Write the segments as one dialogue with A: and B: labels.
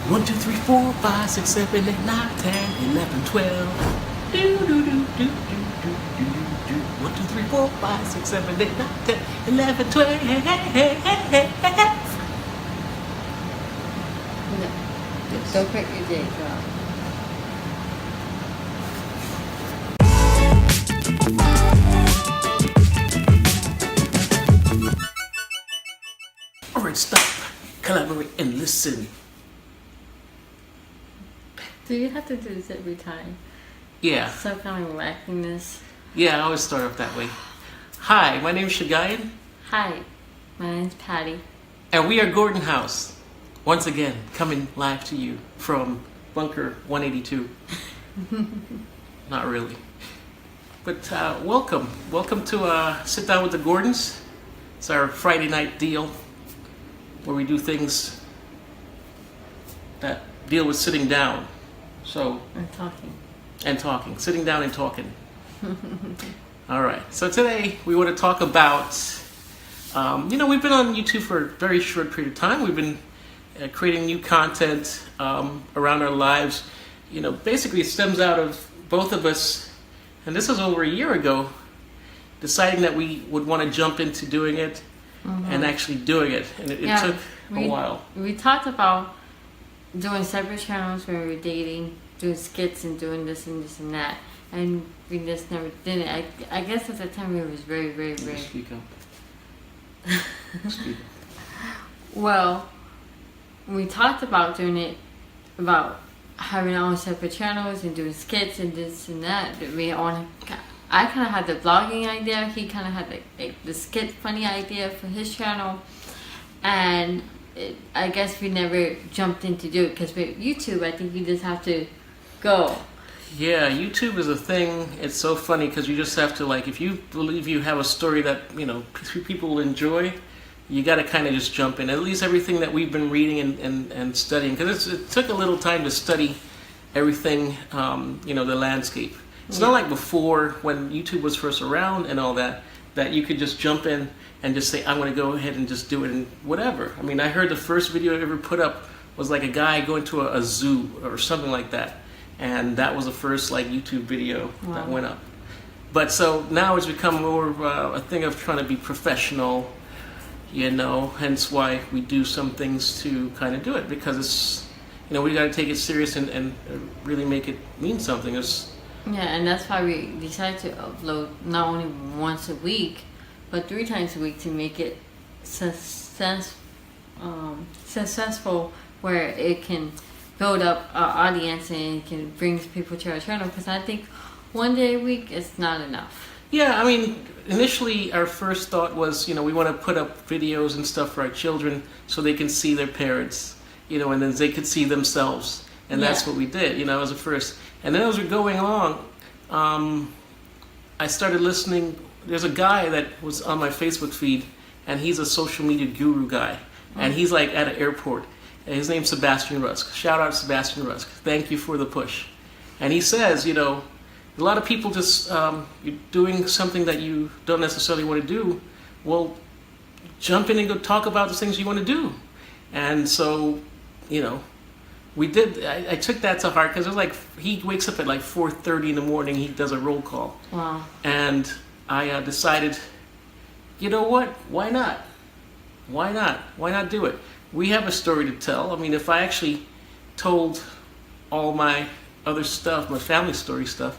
A: 1, 2, 3, 4, 5, 6, 7, 8, 9, 10, 11, 12. Do, do, do, do, do, do, do, do. 1, 2, 3, 4, 5, 6, 7, 8, 9, 10, 11, 12. Hey, hey, hey, hey, hey, hey.
B: No.
A: Yes.
B: Don't cut your dick off.
A: Alright, stop. Collaborate and listen.
B: Do you have to do this every time?
A: Yeah.
B: So kind of lacking this.
A: Yeah, I always start off that way. Hi, my name is Shiggaion.
B: Hi, my name's Patty.
A: And we are Gordon House. Once again, coming live to you from Bunker 182. Not really. But welcome. Welcome to Sit Down with the Gordons. It's our Friday night deal where we do things that deal with sitting down. So
B: And talking.
A: Sitting down and talking. All right. So today we want to talk about, we've been on YouTube for a very short period of time. We've been creating new content around our lives. Basically it stems out of both of us, and this was over a year ago, deciding that we would want to jump into doing it and actually doing it. And it took a while.
B: We talked about doing separate channels when we were dating, doing skits and doing this and this and that. And we just never did it. I guess at the time it was very, very, very...
A: Speak up. Speak up.
B: Well, we talked about doing it, about having our own separate channels and doing skits and this and that. I kind of had the vlogging idea. He kind of had the skit funny idea for his channel. And I guess we never jumped in to do it because with YouTube, I think you just have to go.
A: Yeah, YouTube is a thing. It's so funny because you just have to, if you believe you have a story that, people will enjoy, you got to kind of just jump in. At least everything that we've been reading and studying, because it took a little time to study everything, the landscape. It's not like before when YouTube was first around and all that you could just jump in and just say, I'm going to go ahead and just do it and whatever. I mean, I heard the first video I ever put up was like a guy going to a zoo or something like that. And that was the first YouTube video that went up. But so now it's become more of a thing of trying to be professional, hence why we do some things to kind of do it, because it's, we got to take it serious and really make it mean something.
B: Yeah, and that's why we decided to upload not only once a week, but 3 times a week to make it successful, where it can build up our audience and it can bring people to our channel. Because I think one day a week is not enough.
A: Yeah, I mean, initially our first thought was, we want to put up videos and stuff for our children so they can see their parents, and then they could see themselves. And that's what we did, as a first. And then as we're going along, I started listening. There's a guy that was on my Facebook feed, and he's a social media guru guy. And he's at an airport. And his name's Sebastian Rusk. Shout out Sebastian Rusk. Thank you for the push. And he says, a lot of people just, you're doing something that you don't necessarily want to do. Well, jump in and go talk about the things you want to do. And so, we did. I took that to heart because it was he wakes up at 4:30 in the morning. He does a roll call.
B: Wow.
A: And I decided, you know what? Why not? Why not? Why not do it? We have a story to tell. I mean, if I actually told all my other stuff, my family story stuff,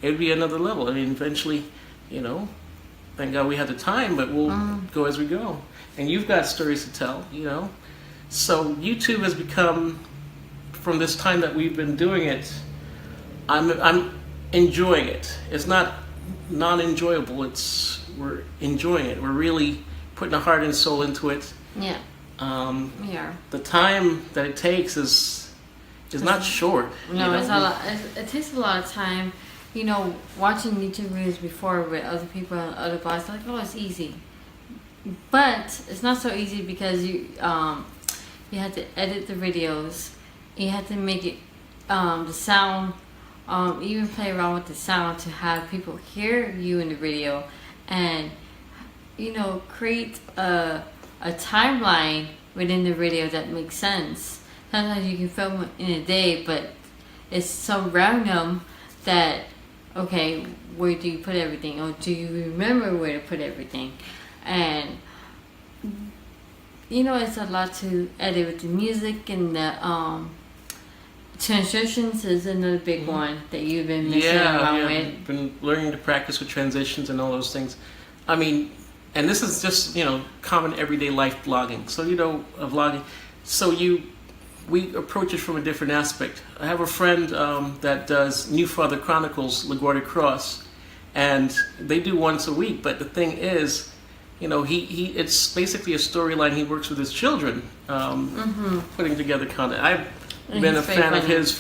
A: it would be another level. I mean, eventually, thank God we have the time, but we'll go as we go. And you've got stories to tell, So YouTube has become, from this time that we've been doing it, I'm enjoying it. It's not non-enjoyable. We're enjoying it. We're really putting our heart and soul into it.
B: Yeah.
A: The time that it takes is not short.
B: No, it's a lot. It takes a lot of time. Watching YouTube videos before with other people and other blogs, it's easy, but it's not so easy because you have to edit the videos. You have to make it the sound, even play around with the sound to have people hear you in the video, and create a timeline within the video that makes sense. sometimes you can film in a day, but it's so random that, okay, where do you put everything? Or do you remember where to put everything? And, you know, it's a lot to edit with the music, and the transitions is another big one that you've been messing around with.
A: I've been learning to practice with transitions and all those things. I mean, and this is just, you know, common everyday life blogging. So, you know, vlogging. So we approach it from a different aspect. I have a friend that does New Father Chronicles, LaGuardia Cross, and they do once a week. But the thing is, you know, it's basically a storyline. He works with his children, putting together content. I've been a fan of his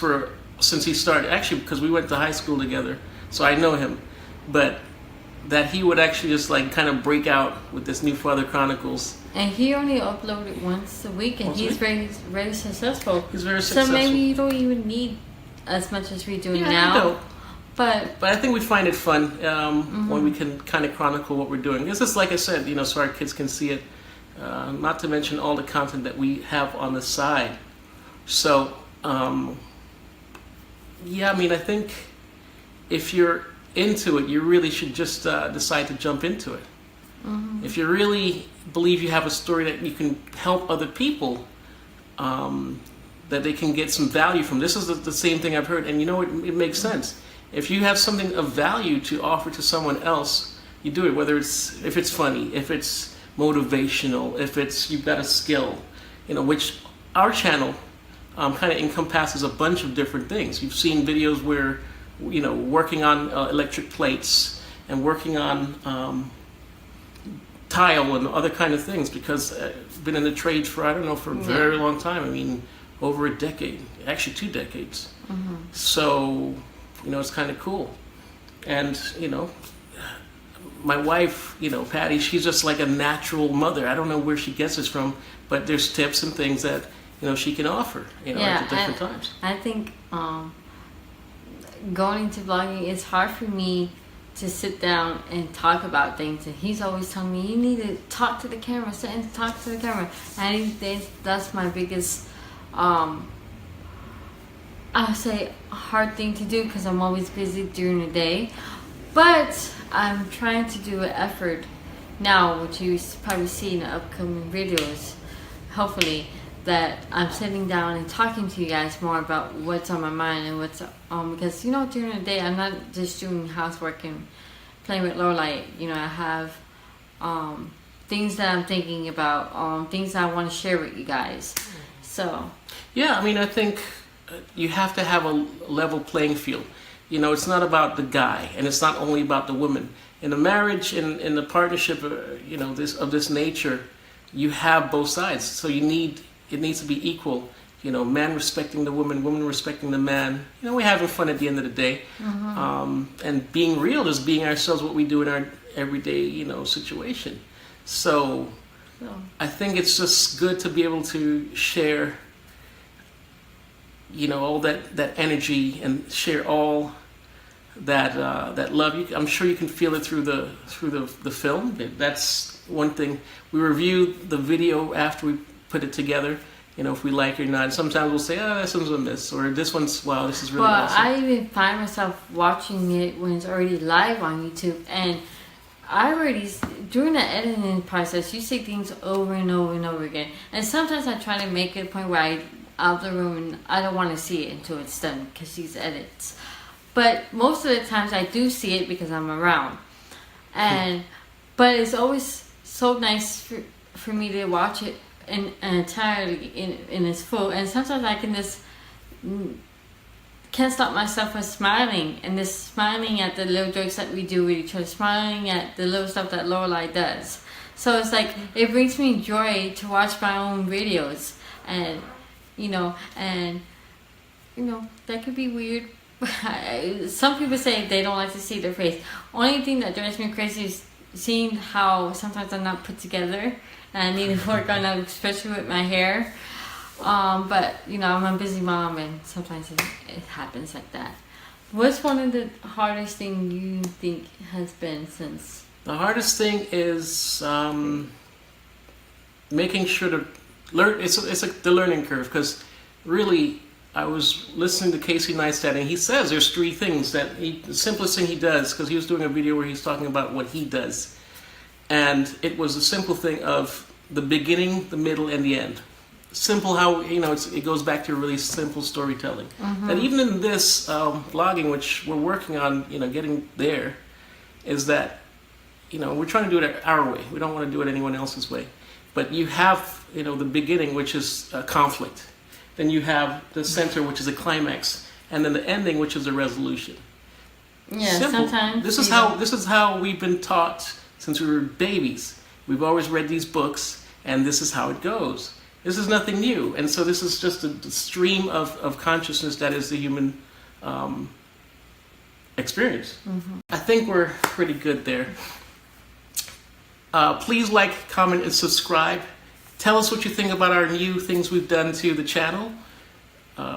A: since he started. Actually, because we went to high school together, so I know him. But that he would actually just like kind of break out with this New Father Chronicles. And
B: he only uploaded once a week, and he's very, very successful.
A: He's very successful.
B: So maybe you don't even need as much as we do now. But
A: I think we find it fun when we can kind of chronicle what we're doing. It's just like I said, you know, so our kids can see it. Not to mention all the content that we have on the side. So, yeah, I mean, I think if you're into it, you really should just decide to jump into it. If you really believe you have a story that you can help other people, that they can get some value from. This is the same thing I've heard, and you know, it makes sense. If you have something of value to offer to someone else, you do it. Whether if it's funny, if it's motivational, if you've got a skill, you know, which our channel kind of encompasses a bunch of different things. You've seen videos where, you know, working on electric plates and working on tile and other kind of things, because I've been in the trade for a very long time. I mean, over a decade, actually 2 decades. So, you know, it's kind of cool. And, you know, my wife, you know, Patty, she's just like a natural mother. I don't know where she gets this from, but there's tips and things that, you know, she can offer, you know, at different times.
B: I think going into vlogging, it's hard for me to sit down and talk about things, and he's always telling me, you need to talk to the camera, sit and talk to the camera. And I think that's my biggest I would say hard thing to do, because I'm always busy during the day. But I'm trying to do an effort now, which you probably see in the upcoming videos, hopefully, that I'm sitting down and talking to you guys more about what's on my mind and what's because, you know, during the day I'm not just doing housework and playing with Lorelai. You know, I have things that I'm thinking about, things that I want to share with you guys. So
A: yeah, I mean, I think you have to have a level playing field. You know, it's not about the guy, and it's not only about the woman. In a marriage, in a partnership, you know, this nature, you have both sides. So it needs to be equal. You know, man respecting the woman, woman respecting the man. You know, we're having fun at the end of the day. And being real is being ourselves, what we do in our everyday, you know, situation. So I think it's just good to be able to share, you know, all that energy, and share all that love. I'm sure you can feel it through the film. That's one thing. We review the video after we put it together, you know, if we like it or not. Sometimes we'll say, oh, this one's a miss, or this one's, wow, this is really awesome.
B: I even find myself watching it when it's already live on YouTube, and during the editing process, you see things over and over and over again. And sometimes I try to make it a point where I out the room and I don't want to see it until it's done, because these edits. But most of the times I do see it because I'm around. But it's always so nice for me to watch it entirely in its full. And sometimes I can just can't stop myself from smiling, and just smiling at the little jokes that we do with each other, smiling at the little stuff that Lorelai does. So it's like, it brings me joy to watch my own videos. And you know, that could be weird. Some people say they don't like to see their face. Only thing that drives me crazy is seeing how sometimes I'm not put together, and I need to work on that, especially with my hair. But you know, I'm a busy mom, and sometimes it happens like that. What's one of the hardest thing you think has been since?
A: The hardest thing is making sure to learn. It's the learning curve, because really, I was listening to Casey Neistat, and he says there's three things that the simplest thing he does, because he was doing a video where he's talking about what he does. And it was the simple thing of the beginning, the middle, and the end. Simple how, it goes back to really simple storytelling. And even in this blogging, which we're working on, getting there, is that, we're trying to do it our way. We don't want to do it anyone else's way. But you have, the beginning, which is a conflict. Then you have the center, which is a climax. And then the ending, which is a resolution.
B: Yeah,
A: simple.
B: sometimes.
A: This is how we've been taught since we were babies. We've always read these books, and this is how it goes. This is nothing new. And so this is just a stream of consciousness that is the human experience. I think we're pretty good there. Please like, comment, and subscribe. Tell us what you think about our new things we've done to the channel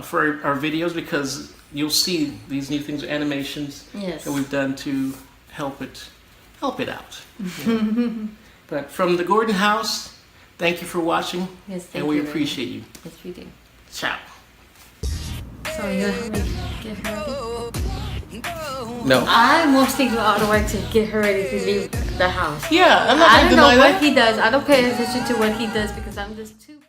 A: for our videos, because you'll see these new things, animations that we've done to help it out. But from the Gordon House, thank you for watching, and we appreciate you.
B: Yes, we do.
A: Ciao.
B: So you're gonna help me get her ready?
A: No.
B: I mostly go out of the way to get her ready to leave the house.
A: Yeah, I'm not
B: I
A: gonna
B: don't know
A: deny
B: what
A: that.
B: he does. I don't pay attention to what he does because I'm just too